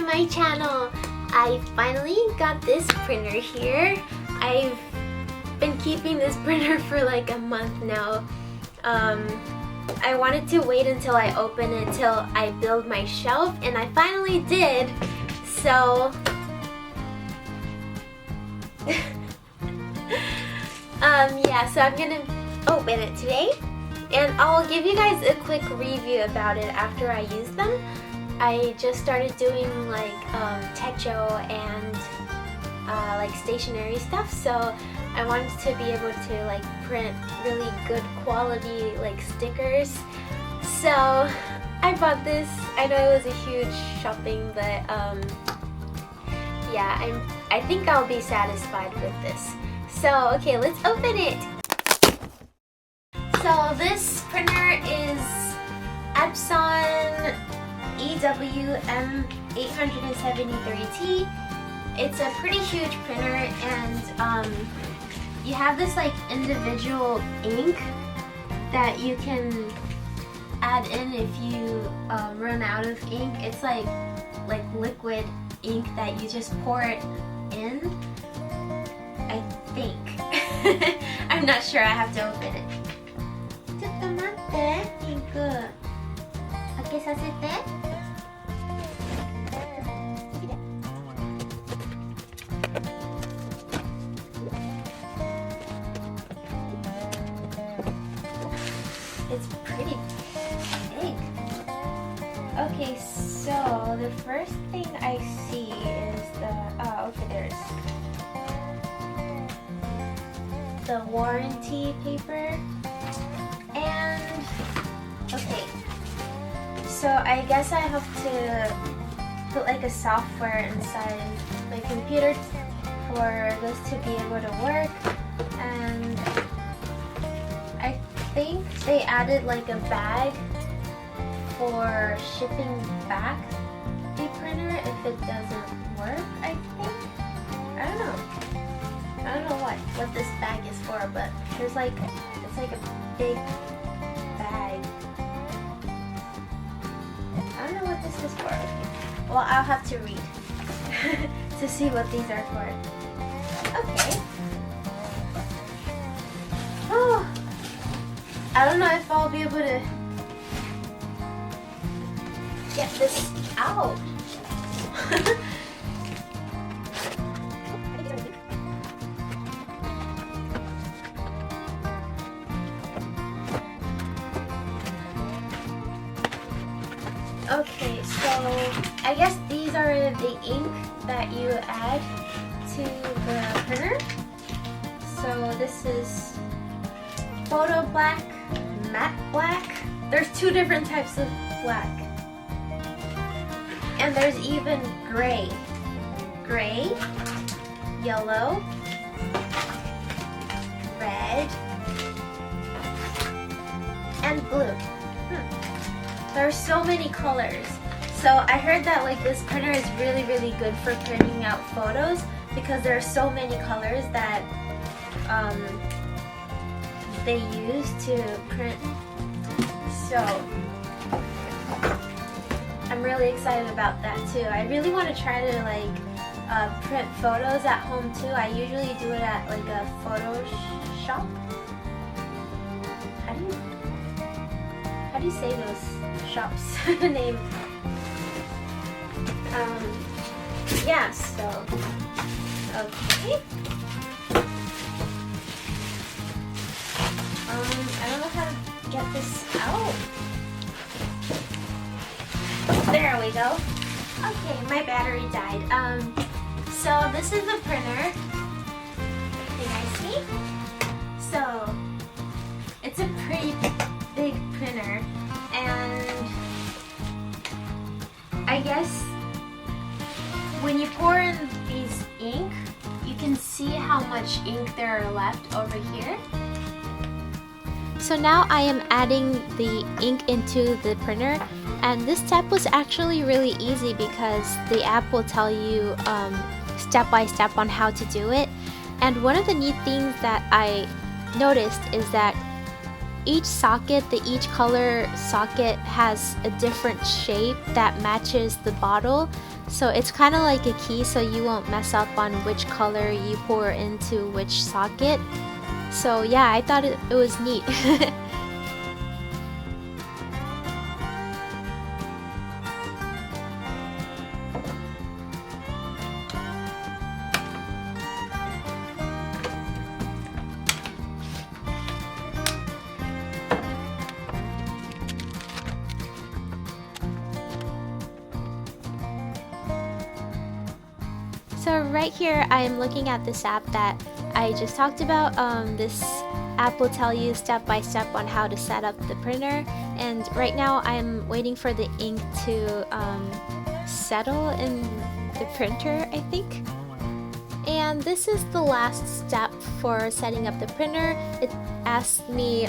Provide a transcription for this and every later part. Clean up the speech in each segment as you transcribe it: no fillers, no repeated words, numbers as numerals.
to my channel. I finally got this printer here. I've been keeping this printer for like a month now. I wanted to wait until I open it till I build my shelf, and I finally did. So yeah, so I'm gonna open it today, and I'll give you guys a quick review about it after I use them. I just started doing like techo and like stationery stuff, so I wanted to be able to like print really good quality like stickers. So I bought this. I know it was a huge shopping, but yeah, I think I'll be satisfied with this. So okay, let's open it. So this printer is Epson EW-M873T. It's a pretty huge printer, and you have this like individual ink that you can add in if you run out of ink. It's like liquid ink that you just pour it in, I think. I'm not sure, I have to open it. ちょっと待って、ピンク。開けさせて。It's pretty big. Okay, so the first thing I see is okay, there's the warranty paper, and okay, so I guess I have to put like a software inside my computer for this to be able to work, and I think they added like a bag for shipping back the printer if it doesn't work, I think. I don't know. I don't know what this bag is for, but there's like, it's like a big bag. I don't know what this is for. Well, I'll have to read to see what these are for. Okay. Oh. I don't know if I'll be able to get this out. Okay, so I guess these are the ink that you add to the printer. So this is photo black, matte black. There's two different types of black. And there's even gray. Gray, yellow, red, and blue. There are so many colors. So I heard that like this printer is really good for printing out photos because there are so many colors that they use to print. So I'm really excited about that too. I really want to try to like print photos at home too. I usually do it at like a photo shop. How do you say those shops name? Yeah, so okay. I don't know how to get this out. There we go. Okay, my battery died. So this is the printer. Can you guys see? So it's a pretty big printer, and I guess when you pour in these ink, you can see how much ink there are left over here. So now I am adding the ink into the printer, and this step was actually really easy because the app will tell you step by step on how to do it. And one of the neat things that I noticed is that each socket, each color socket has a different shape that matches the bottle. So it's kind of like a key, so you won't mess up on which color you pour into which socket. So yeah, I thought it was neat. So right here I am looking at this app that I just talked about. This app will tell you step by step on how to set up the printer, and right now I'm waiting for the ink to settle in the printer, I think. And this is the last step for setting up the printer. It asks me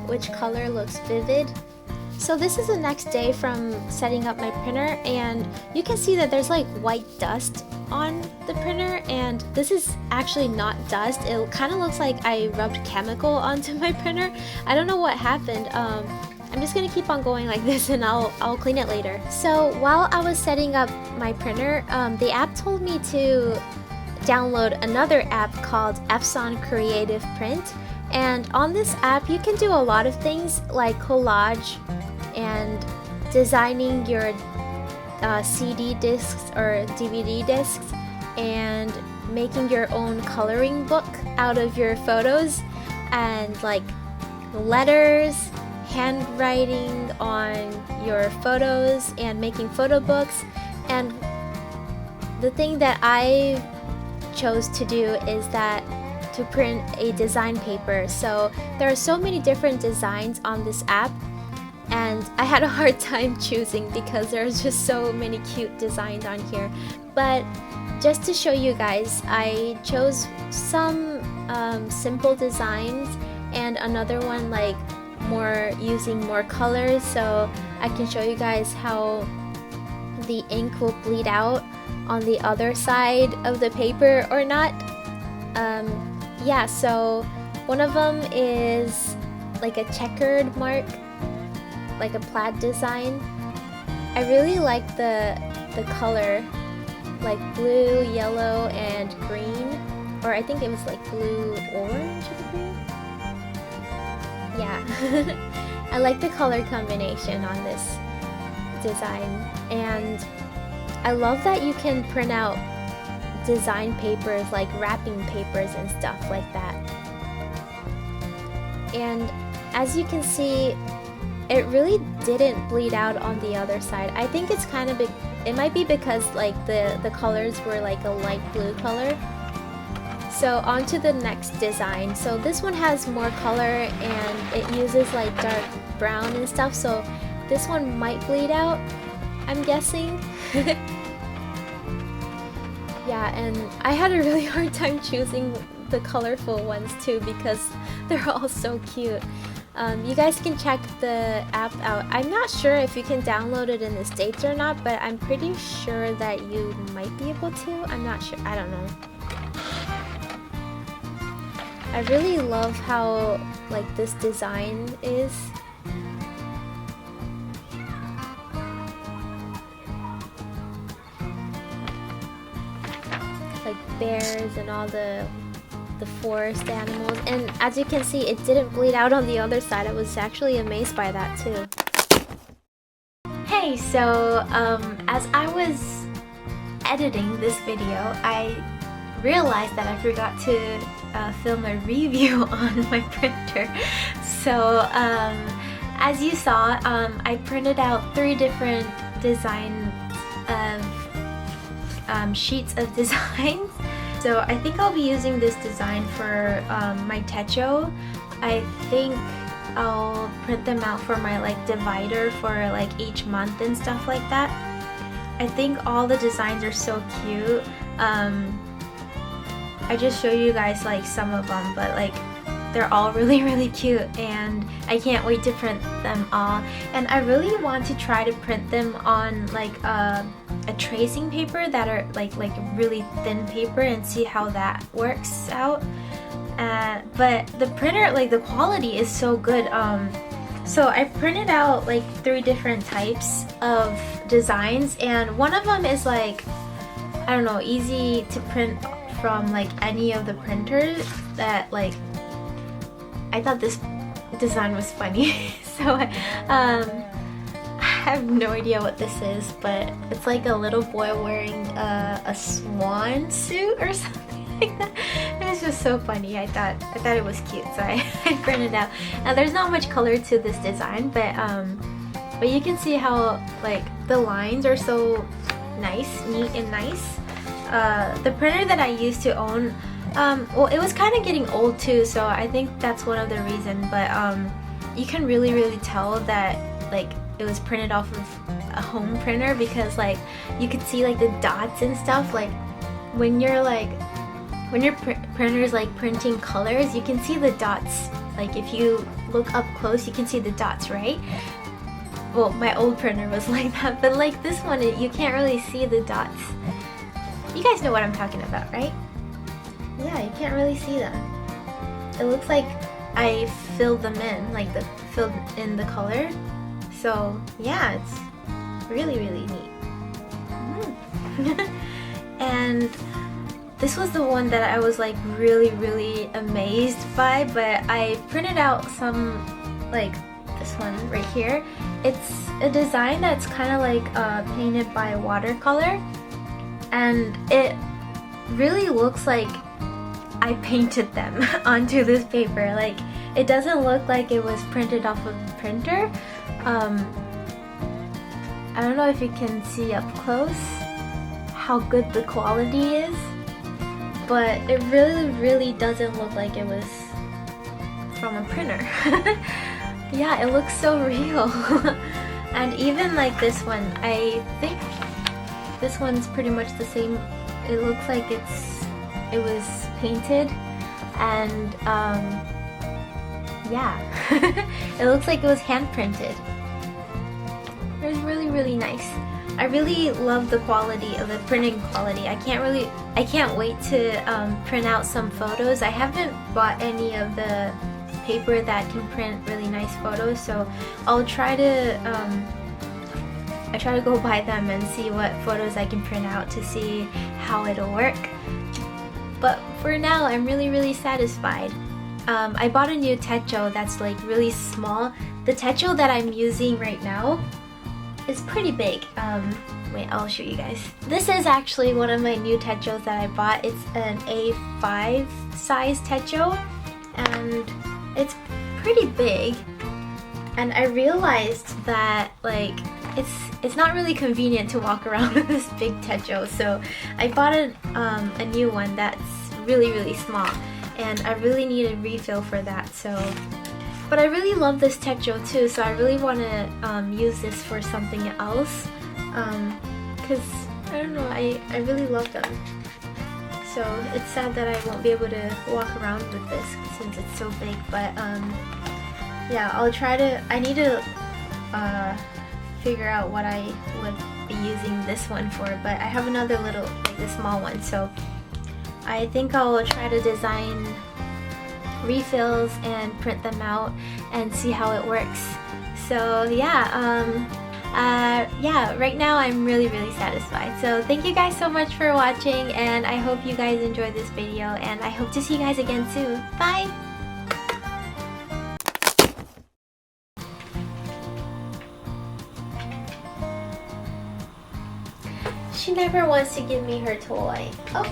which color looks vivid. So this is the next day from setting up my printer, and you can see that there's like white dust on the printer, and this is actually not dust. It kind of looks like I rubbed chemical onto my printer. I don't know what happened. I'm just gonna keep on going like this, and I'll clean it later. So while I was setting up my printer, the app told me to download another app called Epson Creative Print, and on this app you can do a lot of things like collage and designing your CD discs or DVD discs, and making your own coloring book out of your photos, and like letters, handwriting on your photos, and making photo books. And the thing that I chose to do is that to print a design paper. So there are so many different designs on this app, and I had a hard time choosing because there's just so many cute designs on here. But just to show you guys, I chose some simple designs and another one like using more colors, so I can show you guys how the ink will bleed out on the other side of the paper or not. Yeah, so one of them is like a checkered mark, like a plaid design. I really like the color, like blue, yellow, and green, or I think it was like blue, orange, and green. Yeah, I like the color combination on this design, and I love that you can print out design papers like wrapping papers and stuff like that. And as you can see, it really didn't bleed out on the other side. I think it's kind of it might be because like the colors were like a light blue color. So on to the next design. So this one has more color and it uses like dark brown and stuff, so this one might bleed out, I'm guessing. Yeah, and I had a really hard time choosing the colorful ones too because they're all so cute. You guys can check the app out. I'm not sure if you can download it in the States or not, but I'm pretty sure that you might be able to. I'm not sure. I don't know. I really love how like this design is. Like bears and all the forest animals, and as you can see, it didn't bleed out on the other side. I was actually amazed by that too. Hey, so as I was editing this video, I realized that I forgot to film a review on my printer. So as you saw, I printed out 3 different designs of sheets of designs. So I think I'll be using this design for my techo. I think I'll print them out for my like divider for like each month and stuff like that. I think all the designs are so cute. I just show you guys like some of them, but like they're all really cute, and I can't wait to print them all. And I really want to try to print them on like a tracing paper that are like really thin paper and see how that works out. But the printer, like the quality is so good. So I printed out like 3 different types of designs, and one of them is like, I don't know, easy to print from like any of the printers that like, I thought this design was funny. So I have no idea what this is, but it's like a little boy wearing a swan suit or something like that. It was just so funny. I thought it was cute, so I printed it out. Now there's not much color to this design, but you can see how like the lines are so nice, neat and nice. The printer that I used to own, well, it was kind of getting old too, so I think that's one of the reasons. But you can really tell that like it was printed off of a home printer, because like you could see like the dots and stuff. Like when your printer is like printing colors, you can see the dots. Like if you look up close, you can see the dots, right? Well, my old printer was like that, but like this one, you can't really see the dots. You guys know what I'm talking about, right? Yeah, you can't really see them. It looks like I filled them in, like filled in the color. So yeah, it's really neat. And this was the one that I was like really amazed by, but I printed out some, like this one right here. It's a design that's kind of like painted by watercolor, and it really looks like I painted them onto this paper. Like it doesn't look like it was printed off of the printer. I don't know if you can see up close how good the quality is, but it really doesn't look like it was from a printer. Yeah, it looks so real. And even like this one, I think this one's pretty much the same. It looks like it was painted, and yeah, it looks like it was hand printed. It was really nice. I really love the quality of the printing quality. I can't wait to print out some photos. I haven't bought any of the paper that can print really nice photos, so I'll try to go buy them and see what photos I can print out to see how it'll work. But for now, I'm really satisfied. I bought a new techo that's like really small. The techo that I'm using right now is pretty big. Wait, I'll show you guys. This is actually one of my new techos that I bought. It's an A5 size techo, and it's pretty big. And I realized that like it's not really convenient to walk around with this big techo, so I bought a new one that's really small, and I really need a refill for that. So, but I really love this techo too, so I really want to use this for something else, because I don't know, I really love them. So it's sad that I won't be able to walk around with this since it's so big, but yeah, I'll try to, I need to figure out what I would be using this one for, but I have another little, like the small one, so I think I'll try to design refills and print them out and see how it works. So yeah, yeah, right now I'm really satisfied. So thank you guys so much for watching, and I hope you guys enjoyed this video, and I hope to see you guys again soon. Bye! She never wants to give me her toy. Oh!